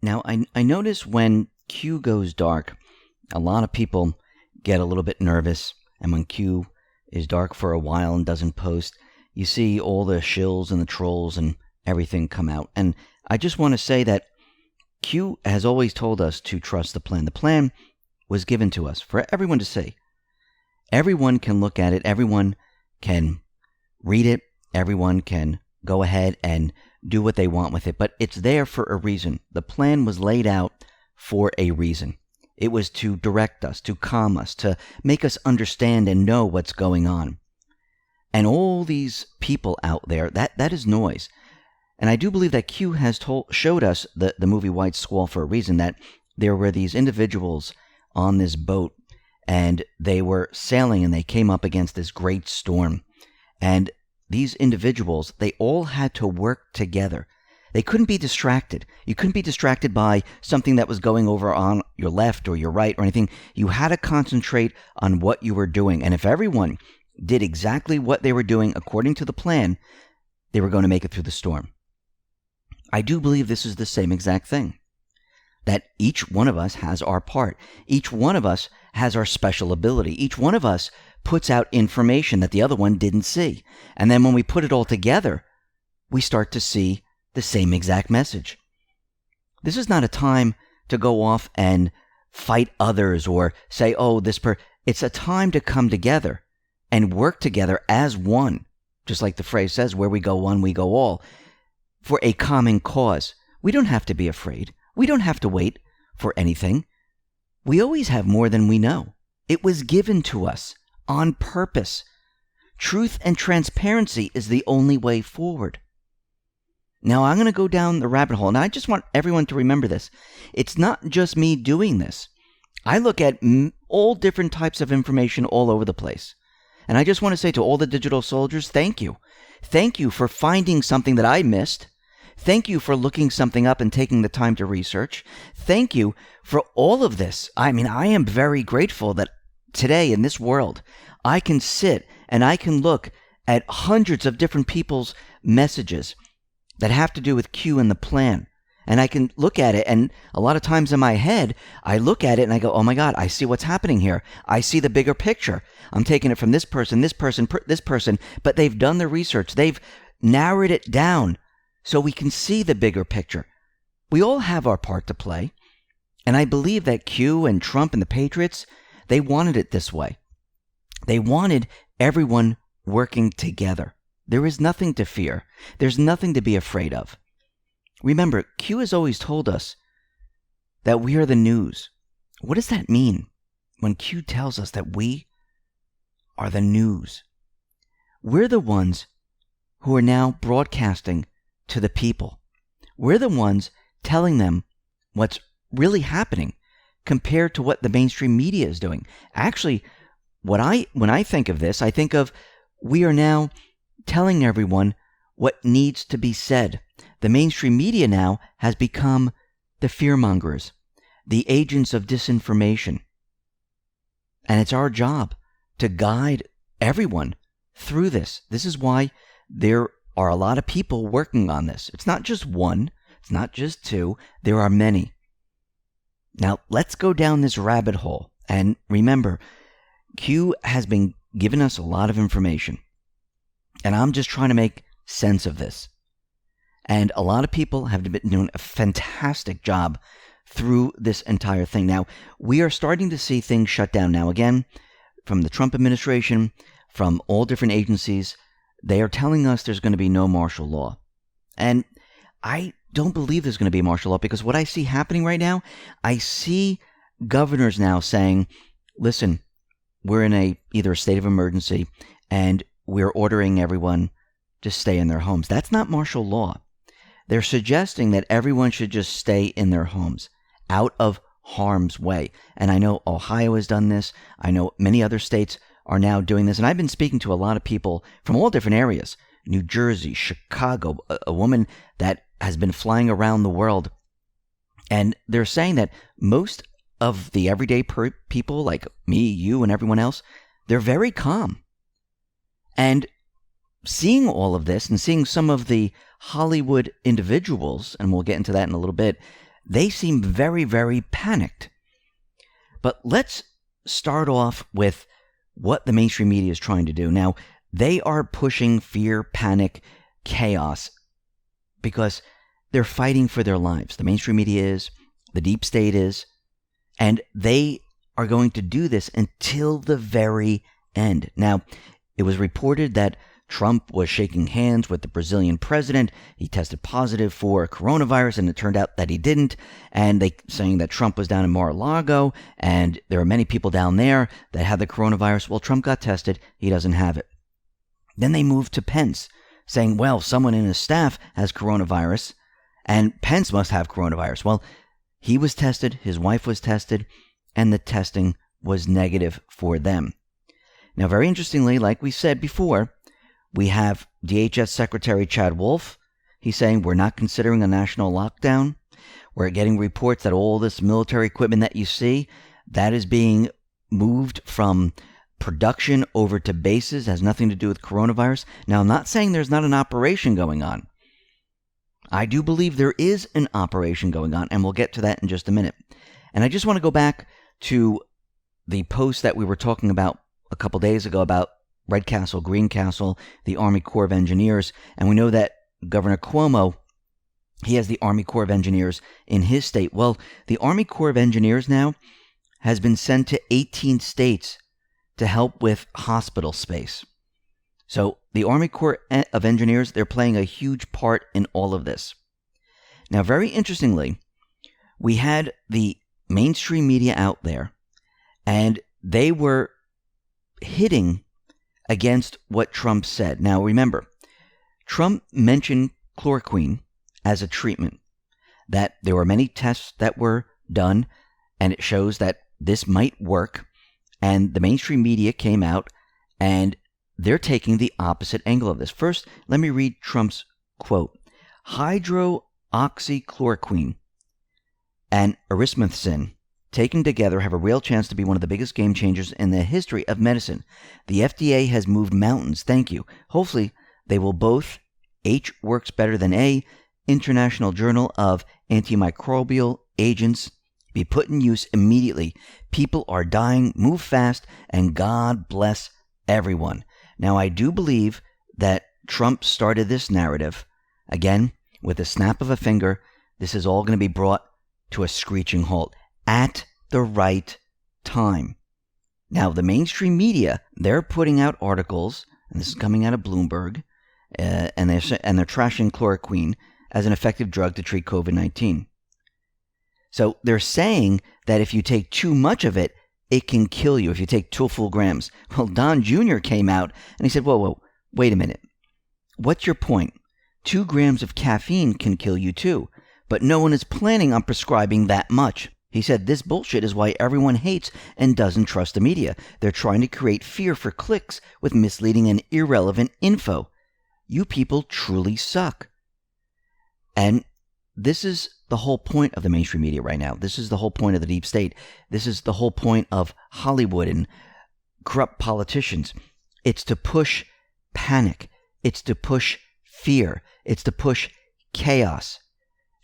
Now, I notice when Q goes dark, a lot of people get a little bit nervous. And when Q is dark for a while and doesn't post, you see all the shills and the trolls and everything come out. And I just want to say that Q has always told us to trust the plan. The plan was given to us for everyone to see. Everyone can look at it. Everyone can read it. Everyone can go ahead and do what they want with it. But it's there for a reason. The plan was laid out for a reason. It was to direct us, to calm us, to make us understand and know what's going on. And all these people out there, that is noise. And I do believe that Q has showed us the movie White Squall for a reason, that there were these individuals on this boat, and they were sailing, and they came up against this great storm. And these individuals, they all had to work together. They couldn't be distracted. You couldn't be distracted by something that was going over on your left or your right or anything. You had to concentrate on what you were doing. And if everyone did exactly what they were doing according to the plan, they were going to make it through the storm. I do believe this is the same exact thing, that each one of us has our part. Each one of us has our special ability. Each one of us puts out information that the other one didn't see. And then when we put it all together, we start to see the same exact message. This is not a time to go off and fight others or say, oh, it's a time to come together and work together as one. Just like the phrase says, where we go one, we go all, for a common cause. We don't have to be afraid. We don't have to wait for anything. We always have more than we know. It was given to us on purpose. Truth and transparency is the only way forward. Now, I'm going to go down the rabbit hole, and I just want everyone to remember this. It's not just me doing this. I look at all different types of information all over the place. And I just want to say to all the digital soldiers, thank you. Thank you for finding something that I missed. Thank you for looking something up and taking the time to research. Thank you for all of this. I mean, I am very grateful that today in this world, I can sit and I can look at hundreds of different people's messages that have to do with Q and the plan. And I can look at it, and a lot of times in my head, I look at it and I go, oh my God, I see what's happening here. I see the bigger picture. I'm taking it from this person, this person, this person, but they've done the research. They've narrowed it down so we can see the bigger picture. We all have our part to play. And I believe that Q and Trump and the Patriots, they wanted it this way. They wanted everyone working together. There is nothing to fear. There's nothing to be afraid of. Remember, Q has always told us that we are the news. What does that mean when Q tells us that we are the news? We're the ones who are now broadcasting to the people. We're the ones telling them what's really happening compared to what the mainstream media is doing. Actually, when I think of this, I think of we are now telling everyone what needs to be said. The mainstream media now has become the fearmongers, the agents of disinformation. And it's our job to guide everyone through this. This is why there are a lot of people working on this. It's not just one. It's not just two. There are many. Now, let's go down this rabbit hole. And remember, Q has been giving us a lot of information. And I'm just trying to make sense of this. And a lot of people have been doing a fantastic job through this entire thing. Now, we are starting to see things shut down now. Again, from the Trump administration, from all different agencies, they are telling us there's going to be no martial law. And I don't believe there's going to be martial law, because what I see happening right now, I see governors now saying, listen, we're in either a state of emergency and we're ordering everyone to stay in their homes. That's not martial law. They're suggesting that everyone should just stay in their homes, out of harm's way. And I know Ohio has done this. I know many other states are now doing this. And I've been speaking to a lot of people from all different areas. New Jersey, Chicago, a woman that has been flying around the world. And they're saying that most of the everyday people, like me, you, and everyone else, they're very calm. And seeing all of this and seeing some of the Hollywood individuals, and we'll get into that in a little bit, they seem very, very panicked. But let's start off with what the mainstream media is trying to do. Now, they are pushing fear, panic, chaos because they're fighting for their lives. The mainstream media is, the deep state is, and they are going to do this until the very end. Now, it was reported that Trump was shaking hands with the Brazilian president. He tested positive for coronavirus, and it turned out that he didn't. And they saying that Trump was down in Mar-a-Lago, and there are many people down there that had the coronavirus. Well, Trump got tested. He doesn't have it. Then they moved to Pence, saying, well, someone in his staff has coronavirus, and Pence must have coronavirus. Well, he was tested, his wife was tested, and the testing was negative for them. Now, very interestingly, like we said before, we have DHS Secretary Chad Wolf. He's saying we're not considering a national lockdown. We're getting reports that all this military equipment that you see, that is being moved from production over to bases. It has nothing to do with coronavirus. Now, I'm not saying there's not an operation going on. I do believe there is an operation going on, and we'll get to that in just a minute. And I just want to go back to the post that we were talking about a couple days ago about Red Castle, Green Castle, the Army Corps of Engineers. And we know that Governor Cuomo, he has the Army Corps of Engineers in his state. Well, the Army Corps of Engineers now has been sent to 18 states to help with hospital space. So the Army Corps of Engineers, they're playing a huge part in all of this. Now, very interestingly, we had the mainstream media out there, and they were hitting against what Trump said. Now, remember, Trump mentioned chloroquine as a treatment, that there were many tests that were done, and it shows that this might work. And the mainstream media came out, and they're taking the opposite angle of this. First, let me read Trump's quote. Hydroxychloroquine and erythromycin taken together have a real chance to be one of the biggest game changers in the history of medicine. The FDA has moved mountains. Thank you. Hopefully, they will both, H works better than A, International Journal of Antimicrobial Agents, be put in use immediately. People are dying. Move fast, and God bless everyone. Now, I do believe that Trump started this narrative. Again, with a snap of a finger, this is all going to be brought to a screeching halt at the right time. Now, the mainstream media, they're putting out articles, and this is coming out of Bloomberg, and they're trashing chloroquine as an effective drug to treat COVID-19. So they're saying that if you take too much of it, it can kill you if you take 2 full grams. Well, Don Jr. came out and he said, whoa, wait a minute. What's your point? 2 grams of caffeine can kill you too, but no one is planning on prescribing that much. He said this bullshit is why everyone hates and doesn't trust the media. They're trying to create fear for clicks with misleading and irrelevant info. You people truly suck. And this is the whole point of the mainstream media right now. This is the whole point of the deep state. This is the whole point of Hollywood and corrupt politicians. It's to push panic. It's to push fear. It's to push chaos.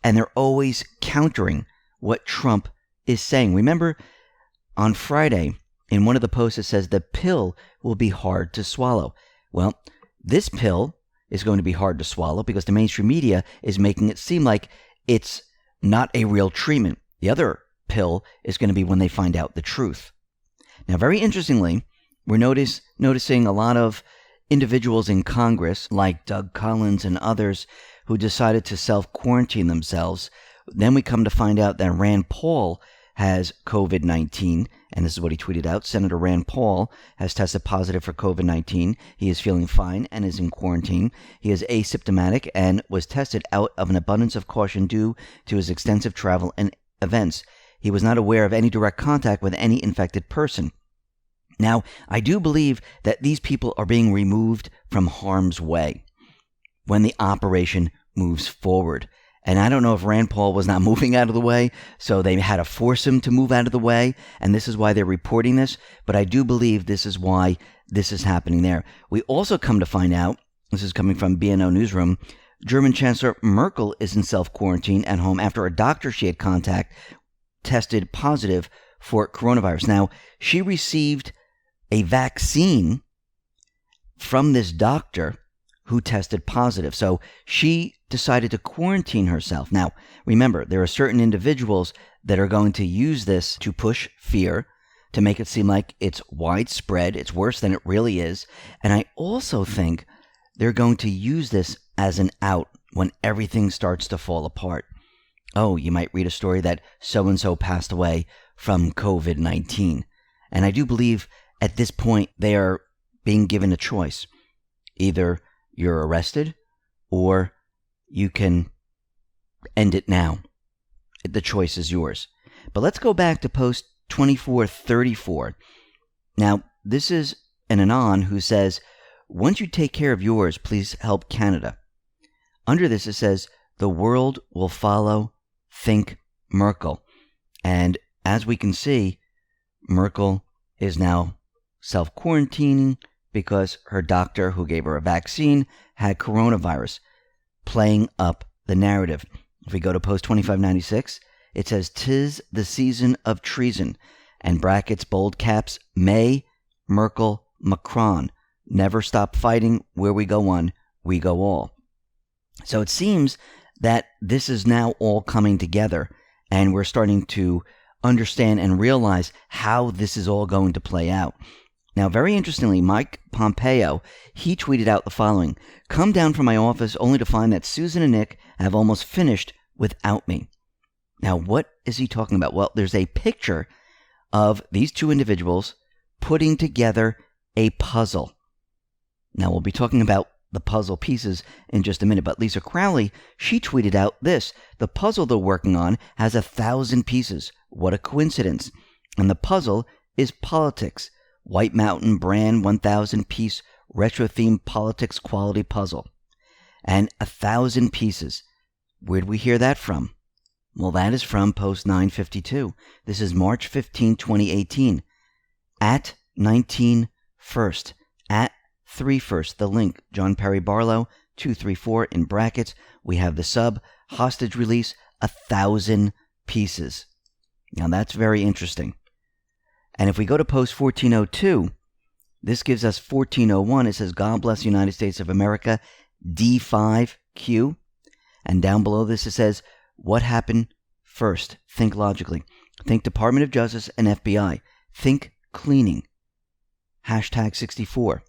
And they're always countering what Trump is saying. Remember, on Friday, in one of the posts, it says the pill will be hard to swallow. Well, this pill is going to be hard to swallow because the mainstream media is making it seem like it's not a real treatment. The other pill is going to be when they find out the truth. Now, very interestingly, we're noticing a lot of individuals in Congress, like Doug Collins and others, who decided to self-quarantine themselves. Then we come to find out that Rand Paul has COVID-19, and this is what he tweeted out. Senator Rand Paul has tested positive for COVID-19. He is feeling fine and is in quarantine. He is asymptomatic and was tested out of an abundance of caution due to his extensive travel and events. He was not aware of any direct contact with any infected person. Now, I do believe that these people are being removed from harm's way when the operation moves forward. And I don't know if Rand Paul was not moving out of the way, so they had to force him to move out of the way, and this is why they're reporting this. But I do believe this is why this is happening there. We also come to find out, this is coming from BNO Newsroom, German Chancellor Merkel is in self-quarantine at home after a doctor she had contact tested positive for coronavirus. Now, she received a vaccine from this doctor who tested positive. So she decided to quarantine herself. Now, remember, there are certain individuals that are going to use this to push fear, to make it seem like it's widespread, it's worse than it really is. And I also think they're going to use this as an out when everything starts to fall apart. Oh, you might read a story that so-and-so passed away from COVID-19. And I do believe at this point they are being given a choice. Either you're arrested or you can end it now. The choice is yours. But let's go back to post 2434. Now, this is an Anon who says, once you take care of yours, please help Canada. Under this, it says, the world will follow. Think Merkel. And as we can see, Merkel is now self-quarantining because her doctor who gave her a vaccine had coronavirus, playing up the narrative. If we go to post 2596, it says, "'Tis the season of treason," and brackets, bold caps, May, Merkel, Macron. Never stop fighting. Where we go one, we go all. So it seems that this is now all coming together, and we're starting to understand and realize how this is all going to play out. Now, very interestingly, Mike Pompeo, he tweeted out the following: "Come down from my office only to find that Susan and Nick have almost finished without me." Now, what is he talking about? Well, there's a picture of these two individuals putting together a puzzle. Now, we'll be talking about the puzzle pieces in just a minute, but Lisa Crowley, she tweeted out this: "The puzzle they're working on has 1,000 pieces. What a coincidence. And the puzzle is politics. White Mountain brand 1,000-piece retro-themed politics quality puzzle." And 1,000 pieces. Where'd we hear that from? Well, that is from post 952. This is March 15, 2018. At 19 first. At 3 first. The link, John Perry Barlow, 234 in brackets. We have the sub, hostage release, 1,000 pieces. Now that's very interesting. And if we go to post 1402, this gives us 1401. It says, "God bless the United States of America, D5Q." And down below this it says, "What happened first? Think logically. Think Department of Justice and FBI. Think cleaning. Hashtag 64.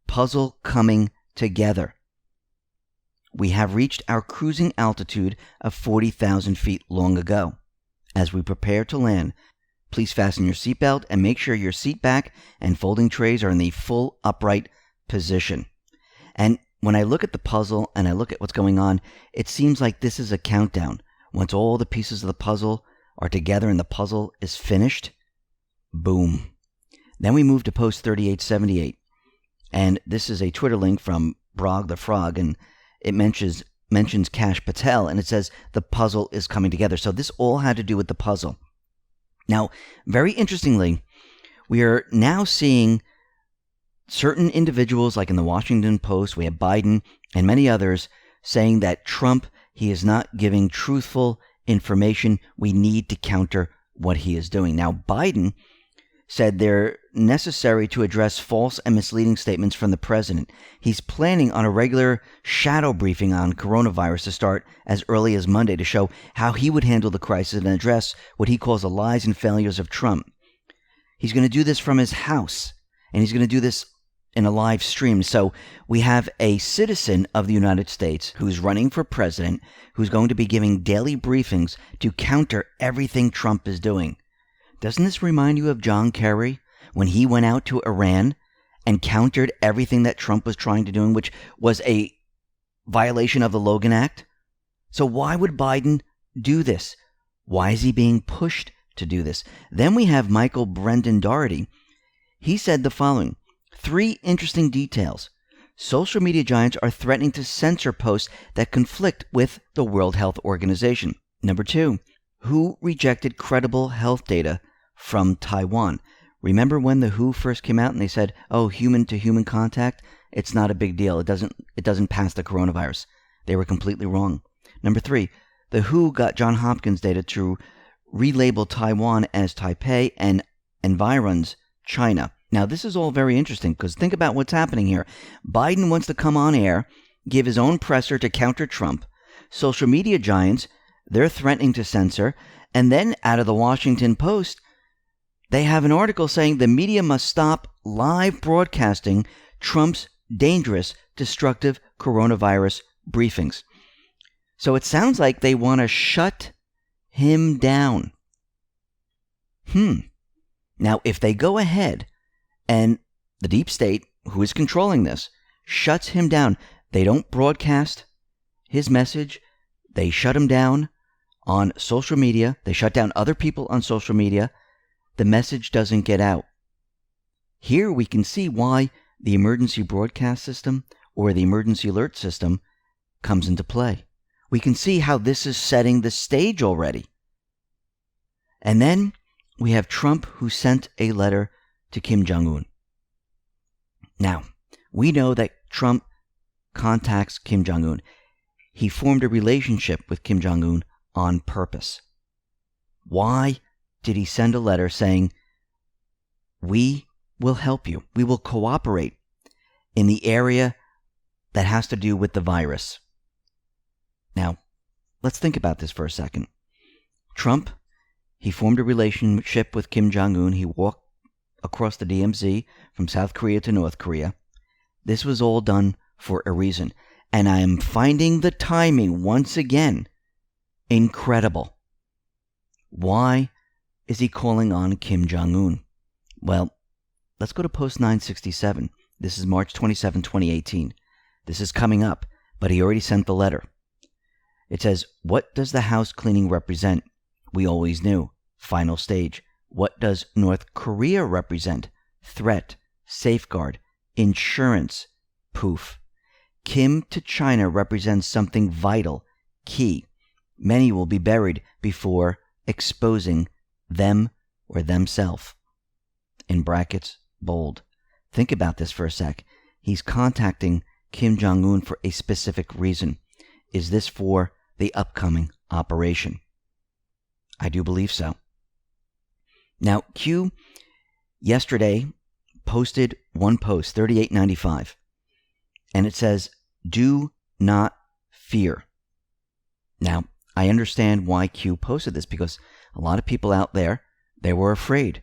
Puzzle coming together. We have reached our cruising altitude of 40,000 feet long ago. As we prepare to land, please fasten your seatbelt and make sure your seat back and folding trays are in the full upright position." And when I look at the puzzle and I look at what's going on, it seems like this is a countdown. Once all the pieces of the puzzle are together and the puzzle is finished, boom. Then we move to post 3878. And this is a Twitter link from Brog the Frog, and it mentions Kash Patel, and it says the puzzle is coming together. So this all had to do with the puzzle. Now, very interestingly, we are now seeing certain individuals, like in the Washington Post, we have Biden and many others, saying that Trump, he is not giving truthful information. We need to counter what he is doing. Now, Biden said they're necessary to address false and misleading statements from the president. He's planning on a regular shadow briefing on coronavirus to start as early as Monday to show how he would handle the crisis and address what he calls the lies and failures of Trump. He's going to do this from his house, and he's going to do this in a live stream. So we have a citizen of the United States who's running for president, who's going to be giving daily briefings to counter everything Trump is doing. Doesn't this remind you of John Kerry when he went out to Iran and countered everything that Trump was trying to do, which was a violation of the Logan Act? So why would Biden do this? Why is he being pushed to do this? Then we have Michael Brendan Doherty. He said the following: 3 interesting details. Social media giants are threatening to censor posts that conflict with the World Health Organization. Number 2, WHO rejected credible health data from Taiwan. Remember when the WHO first came out and they said, "Oh, human to human contact, it's not a big deal. It doesn't pass the coronavirus." They were completely wrong. Number 3, the WHO got Johns Hopkins data to relabel Taiwan as Taipei and environs China. Now, this is all very interesting because think about what's happening here. Biden wants to come on air, give his own presser to counter Trump. Social media giants, they're threatening to censor. And then out of the Washington Post, they have an article saying the media must stop live broadcasting Trump's dangerous, destructive coronavirus briefings. So it sounds like they want to shut him down. Now, if they go ahead and the deep state, who is controlling this, shuts him down, they don't broadcast his message, they shut him down on social media, they shut down other people on social media, the message doesn't get out. Here we can see why the emergency broadcast system or the emergency alert system comes into play. We can see how this is setting the stage already. And then we have Trump, who sent a letter to Kim Jong-un. Now, we know that Trump contacts Kim Jong-un. He formed a relationship with Kim Jong-un on purpose. Why did he send a letter saying, we will help you, we will cooperate in the area that has to do with the virus? Now, let's think about this for a second. Trump, he formed a relationship with Kim Jong-un. He walked across the DMZ from South Korea to North Korea. This was all done for a reason. And I am finding the timing once again incredible. Why is he calling on Kim Jong-un? Well, let's go to post 967. This is March 27, 2018. This is coming up, but he already sent the letter. It says, what does the house cleaning represent? We always knew. Final stage. What does North Korea represent? Threat, safeguard, insurance. Poof. Kim to China represents something vital, key. Many will be buried before exposing them or themselves. In brackets, bold. Think about this for a sec. He's contacting Kim Jong-un for a specific reason. Is this for the upcoming operation? I do believe so. Now, Q yesterday posted one post, 3895, and it says, do not fear. Now, I understand why Q posted this, because a lot of people out there, they were afraid.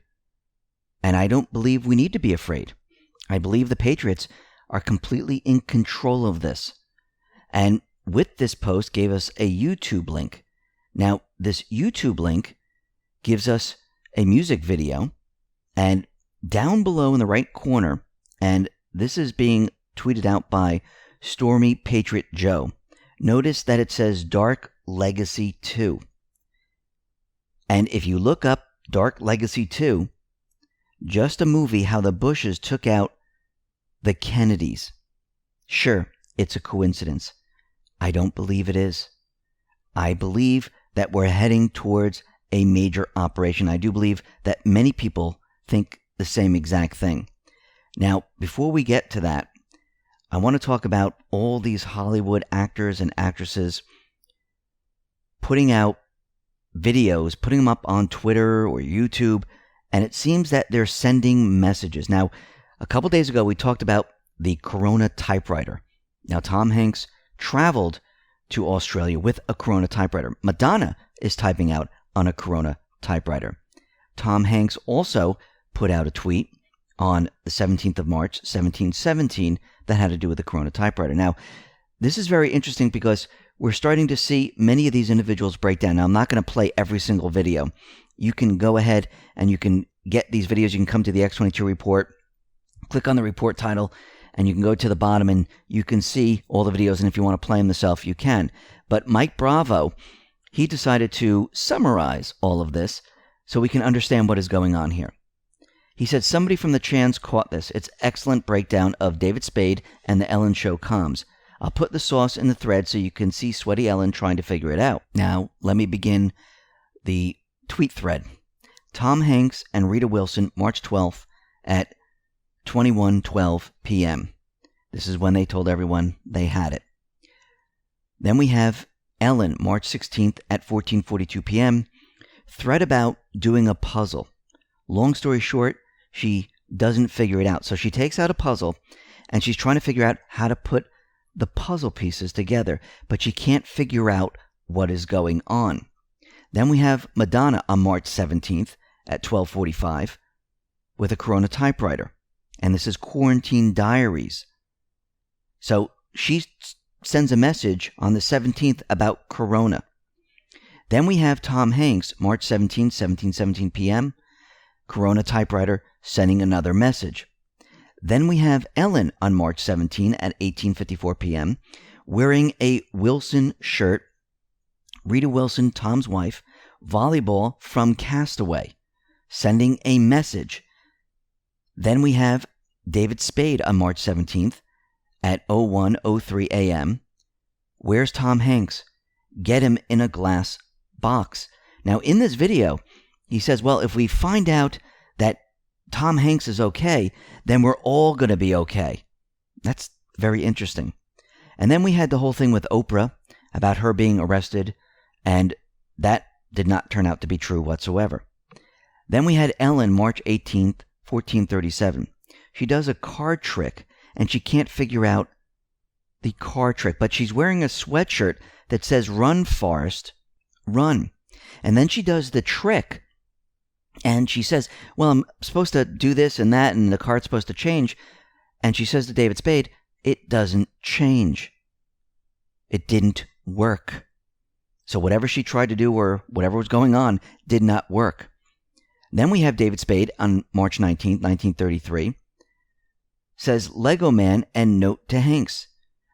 And I don't believe we need to be afraid. I believe the Patriots are completely in control of this. And with this post gave us a YouTube link. Now, this YouTube link gives us a music video, and down below in the right corner, and this is being tweeted out by Stormy Patriot Joe, notice that it says Dark Legacy 2. And if you look up Dark Legacy 2, just a movie how the Bushes took out the Kennedys. Sure, it's a coincidence. I don't believe it is. I believe that we're heading towards a major operation. I do believe that many people think the same exact thing. Now, before we get to that, I want to talk about all these Hollywood actors and actresses putting out videos, putting them up on Twitter or YouTube, and it seems that they're sending messages. Now, a couple days ago, we talked about the Corona typewriter. Now, Tom Hanks traveled to Australia with a Corona typewriter. Madonna is typing out on a Corona typewriter. Tom Hanks also put out a tweet on the 17th of March, 1717, that had to do with the Corona typewriter. Now, this is very interesting because we're starting to see many of these individuals break down. Now, I'm not going to play every single video. You can go ahead and you can get these videos. You can come to the X22 report, click on the report title, and you can go to the bottom and you can see all the videos. And if you want to play them yourself, you can. But Mike Bravo, he decided to summarize all of this so we can understand what is going on here. He said, somebody from the Chans caught this. It's excellent breakdown of David Spade and the Ellen Show comms. I'll put the source in the thread so you can see Sweaty Ellen trying to figure it out. Now, let me begin the tweet thread. Tom Hanks and Rita Wilson, March 12th at 21:12 p.m. This is when they told everyone they had it. Then we have Ellen, March 16th at 14:42 p.m., thread about doing a puzzle. Long story short, she doesn't figure it out. So she takes out a puzzle, and she's trying to figure out how to put the puzzle pieces together, but she can't figure out what is going on. Then we have Madonna on March 17th at 12:45 with a Corona typewriter. And this is Quarantine Diaries. So she sends a message on the 17th about Corona. Then we have Tom Hanks, March 17th, 17:17 p.m., Corona typewriter, sending another message. Then we have Ellen on March 17 at 18:54 p.m., wearing a Wilson shirt. Rita Wilson, Tom's wife, volleyball from Castaway, sending a message. Then we have David Spade on March 17th at 01:03 a.m. Where's Tom Hanks? Get him in a glass box. Now, in this video, he says, well, if we find out that Tom Hanks is okay, then we're all going to be okay. That's very interesting. And then we had the whole thing with Oprah about her being arrested, and that did not turn out to be true whatsoever. Then we had Ellen, March 18th, 14:37. She does a card trick, and she can't figure out the card trick, but she's wearing a sweatshirt that says, "Run, Forrest, run." And then she does the trick, and she says, well, I'm supposed to do this and that, and the card's supposed to change. And she says to David Spade, it doesn't change. It didn't work. So whatever she tried to do or whatever was going on did not work. Then we have David Spade on March 19th, 1933. Says, Lego Man and note to Hanks.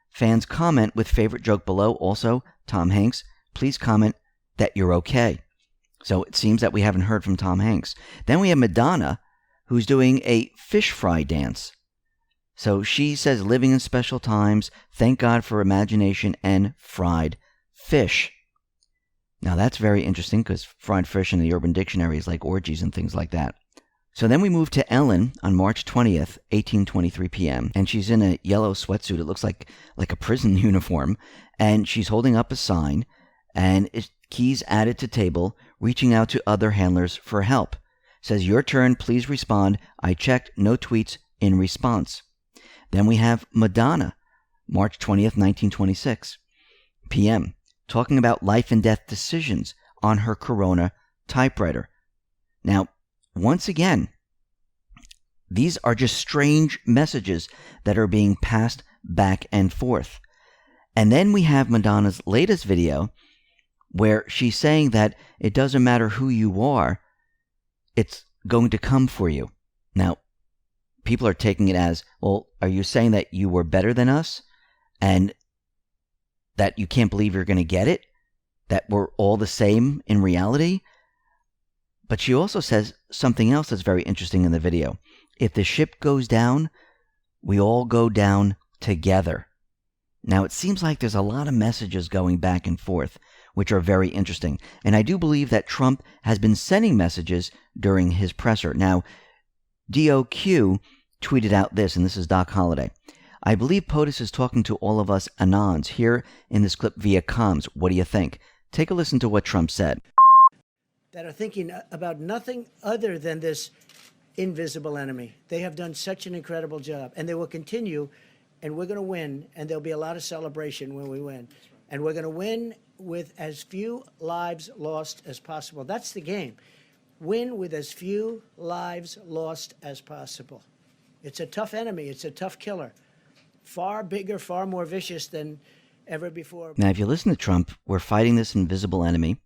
Fans comment with favorite joke below. Also, Tom Hanks, please comment that you're okay. So it seems that we haven't heard from Tom Hanks. Then we have Madonna, who's doing a fish fry dance. So she says, living in special times, thank God for imagination and fried fish. Now that's very interesting because fried fish in the Urban Dictionary is like orgies and things like that. So then we move to Ellen on March 20th, 18:23 p.m. And she's in a yellow sweatsuit. It looks like a prison uniform. And she's holding up a sign. And keys added to table, reaching out to other handlers for help. Says, your turn, please respond. I checked, no tweets in response. Then we have Madonna, March 20th, 1926 p.m., talking about life and death decisions on her Corona typewriter. Now, once again, these are just strange messages that are being passed back and forth. And then we have Madonna's latest video where she's saying that it doesn't matter who you are, it's going to come for you. Now, people are taking it as, well, are you saying that you were better than us and that you can't believe you're going to get it? That we're all the same in reality? But she also says something else that's very interesting in the video. If the ship goes down, we all go down together. Now, it seems like there's a lot of messages going back and forth, which are very interesting. And I do believe that Trump has been sending messages during his presser. Now, DOQ tweeted out this, and this is Doc Holliday. I believe POTUS is talking to all of us anons here in this clip via comms. What do you think? Take a listen to what Trump said. That are thinking about nothing other than this invisible enemy. They have done such an incredible job, and they will continue, and we're going to win, and there'll be a lot of celebration when we win. And we're going to win with as few lives lost as possible. That's the game. Win with as few lives lost as possible. It's a tough enemy. It's a tough killer. Far bigger, far more vicious than ever before. Now, if you listen to Trump, we're fighting this invisible enemy.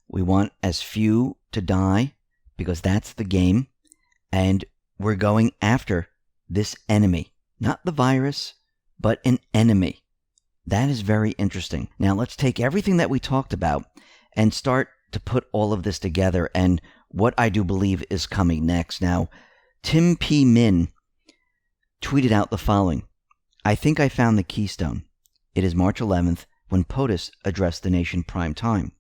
We want as few to die because that's the game. And we're going after this enemy. Not the virus, but an enemy. That is very interesting. Now, let's take everything that we talked about and start to put all of this together and what I do believe is coming next. Now, Tim P. Min tweeted out the following. I think I found the keystone. It is March 11th when POTUS addressed the nation prime time.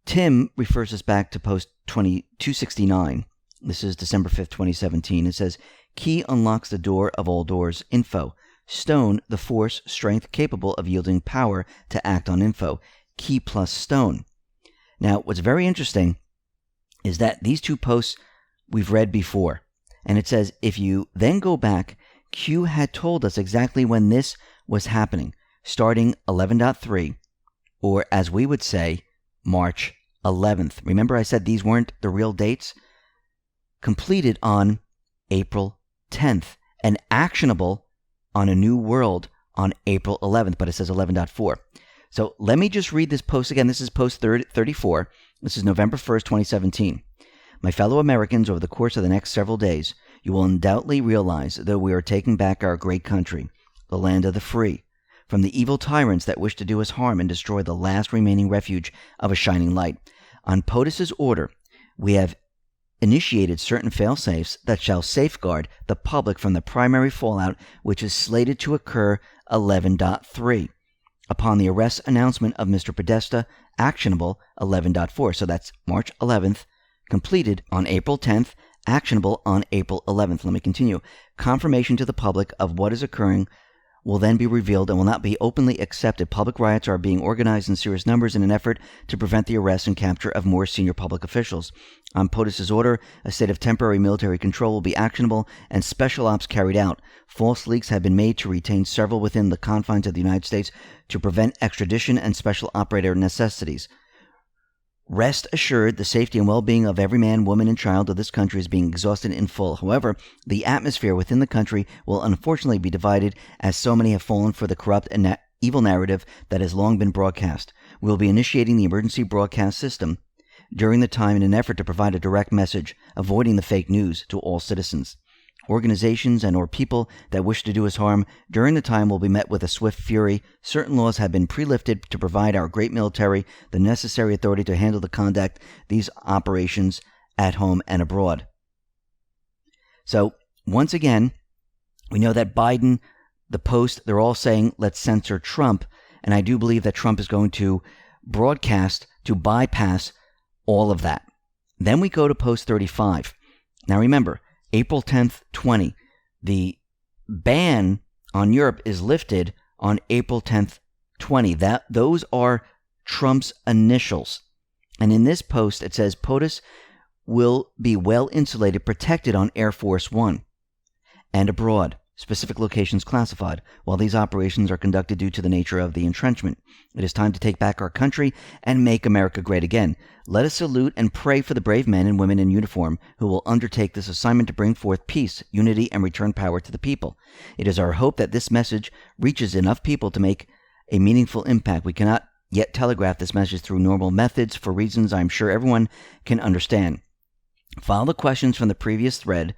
Tim refers us back to post 269. This is December 5th, 2017. It says, key unlocks the door of all doors info. stone, the force, strength capable of yielding power to act on info. Key plus stone. Now, what's very interesting is that these two posts we've read before. And it says, if you then go back, Q had told us exactly when this was happening, starting 11.3, or as we would say, March 11th. Remember I said these weren't the real dates? Completed on April 10th, and actionable on a new world on April 11th, but it says 11.4. So let me just read this post again. This is post 34. This is November 1st, 2017. My fellow Americans, over the course of the next several days, you will undoubtedly realize that we are taking back our great country, the land of the free, from the evil tyrants that wish to do us harm and destroy the last remaining refuge of a shining light. On POTUS's order, we have initiated certain fail-safes that shall safeguard the public from the primary fallout, which is slated to occur 11.3. Upon the arrest announcement of Mr. Podesta, actionable 11.4. So that's March 11th, completed on April 10th, actionable on April 11th. Let me continue. Confirmation to the public of what is occurring will then be revealed and will not be openly accepted. Public riots are being organized in serious numbers in an effort to prevent the arrest and capture of more senior public officials. On POTUS's order, a state of temporary military control will be actionable and special ops carried out. False leaks have been made to retain several within the confines of the United States to prevent extradition and special operator necessities. Rest assured, the safety and well-being of every man, woman, and child of this country is being exhausted in full. However, the atmosphere within the country will unfortunately be divided, as so many have fallen for the corrupt and evil narrative that has long been broadcast. We will be initiating the emergency broadcast system during the time in an effort to provide a direct message, avoiding the fake news to all citizens. Organizations and or people that wish to do us harm during the time will be met with a swift fury. Certain laws have been pre-lifted to provide our great military the necessary authority to handle the conduct these operations at home and abroad. So, once again, we know that Biden, the Post, they're all saying, let's censor Trump. And I do believe that Trump is going to broadcast to bypass all of that. Then we go to Post 35. Now remember, April 10th, 20. The ban on Europe is lifted on April 10th, 20. Those are Trump's initials. And in this post, it says POTUS will be well insulated, protected on Air Force One and abroad. Specific locations classified. While these operations are conducted due to the nature of the entrenchment, it is time to take back our country and make America great again. Let us salute and pray for the brave men and women in uniform who will undertake this assignment to bring forth peace, unity, and return power to the people. It is our hope that this message reaches enough people to make a meaningful impact. We cannot yet telegraph this message through normal methods for reasons I'm sure everyone can understand. File the questions from the previous thread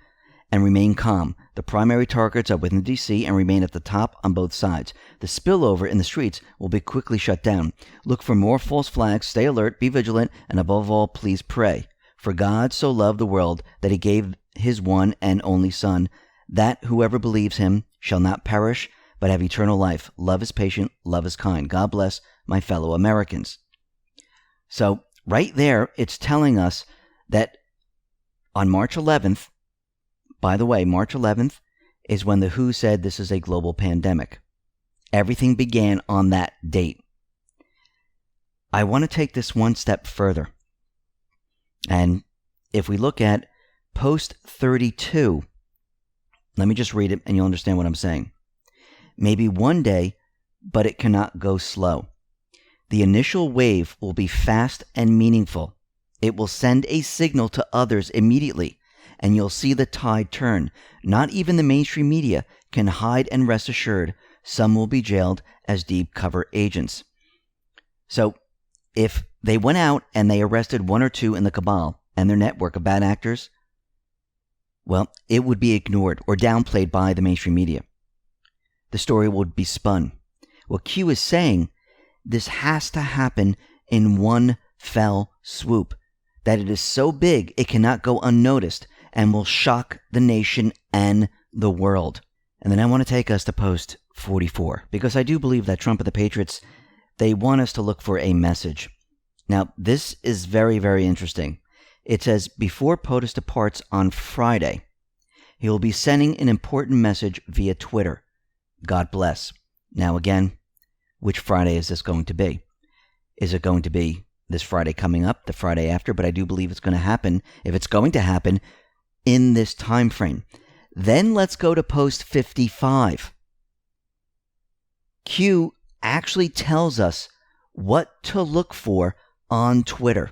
and remain calm. The primary targets are within D.C. and remain at the top on both sides. The spillover in the streets will be quickly shut down. Look for more false flags, stay alert, be vigilant, and above all, please pray. For God so loved the world that he gave his one and only Son, that whoever believes him shall not perish, but have eternal life. Love is patient, love is kind. God bless my fellow Americans. So, right there, it's telling us that on March 11th, by the way, March 11th is when the WHO said this is a global pandemic. Everything began on that date. I want to take this one step further. And if we look at post 32, let me just read it and you'll understand what I'm saying. Maybe one day, but it cannot go slow. The initial wave will be fast and meaningful. It will send a signal to others immediately, and you'll see the tide turn. Not even the mainstream media can hide, and rest assured, some will be jailed as deep cover agents. So, if they went out and they arrested one or two in the cabal and their network of bad actors, well, it would be ignored or downplayed by the mainstream media. The story would be spun. What Q is saying, this has to happen in one fell swoop, that it is so big it cannot go unnoticed and will shock the nation and the world. And then I want to take us to post 44, because I do believe that Trump and the Patriots, they want us to look for a message. Now, this is very, very interesting. It says, before POTUS departs on Friday, he will be sending an important message via Twitter. God bless. Now again, which Friday is this going to be? Is it going to be this Friday coming up, the Friday after? But I do believe it's going to happen, if it's going to happen, in this time frame. Then let's go to post 55. Q actually tells us what to look for on Twitter.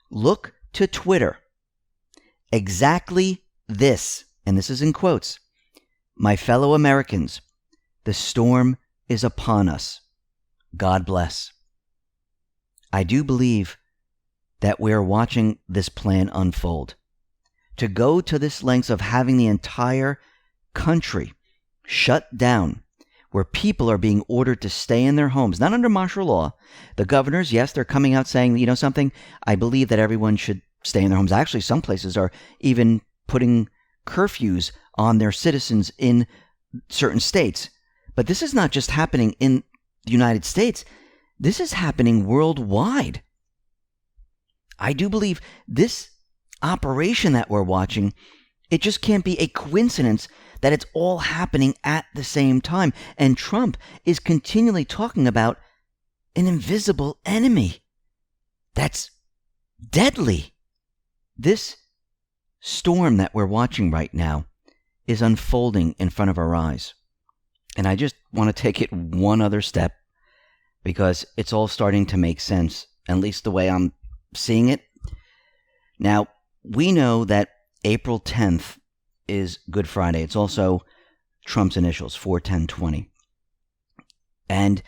Look to Twitter. Exactly this, and this is in quotes. My fellow Americans, the storm is upon us. God bless. I do believe that we're watching this plan unfold. To go to this length of having the entire country shut down, where people are being ordered to stay in their homes, not under martial law. The governors, yes, they're coming out saying, you know something, I believe that everyone should stay in their homes. Actually, some places are even putting curfews on their citizens in certain states. But this is not just happening in the United States. This is happening worldwide. I do believe this operation that we're watching, it just can't be a coincidence that it's all happening at the same time. And Trump is continually talking about an invisible enemy that's deadly. This storm that we're watching right now is unfolding in front of our eyes. And I just want to take it one other step, because it's all starting to make sense, at least the way I'm seeing it. Now, we know that April 10th is Good Friday. It's also Trump's initials, 4/10/20. And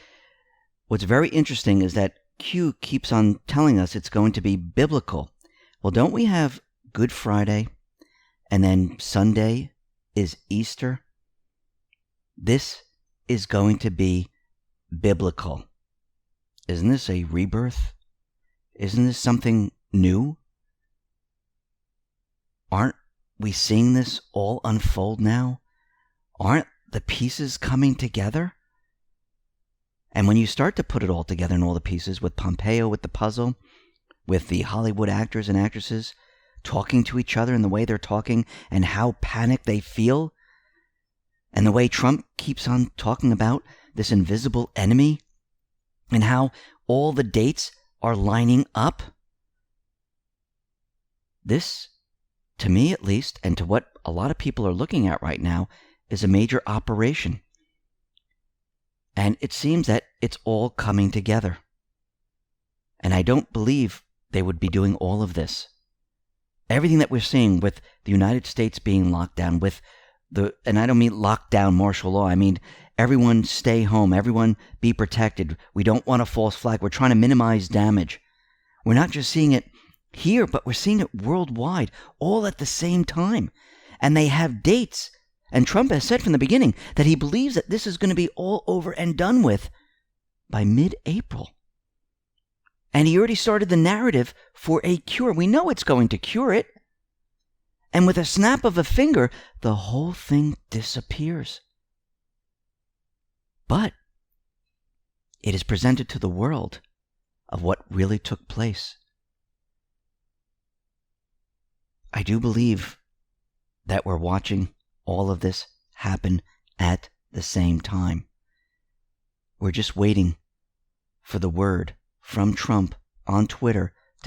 what's very interesting is that Q keeps on telling us it's going to be biblical. Well, don't we have Good Friday, and then Sunday is Easter? This is going to be biblical. Isn't this a rebirth? Isn't this something new? Aren't we seeing this all unfold now? Aren't the pieces coming together? And when you start to put it all together in all the pieces, with Pompeo with the puzzle, with the Hollywood actors and actresses talking to each other in the way they're talking and how panicked they feel, and the way Trump keeps on talking about this invisible enemy, and how all the dates are lining up, this, to me at least, and to what a lot of people are looking at right now, is a major operation. And it seems that it's all coming together. And I don't believe they would be doing all of this. Everything that we're seeing with the United States being locked down, with and I don't mean lockdown martial law, I mean everyone stay home, everyone be protected. We don't want a false flag. We're trying to minimize damage. We're not just seeing it here, but we're seeing it worldwide, all at the same time. And they have dates. And Trump has said from the beginning that he believes that this is going to be all over and done with by mid-April. And he already started the narrative for a cure. We know it's going to cure it. And with a snap of a finger, the whole thing disappears. But it is presented to the world of what really took place. I do believe that we're watching all of this happen at the same time. We're just waiting for the word from Trump on Twitter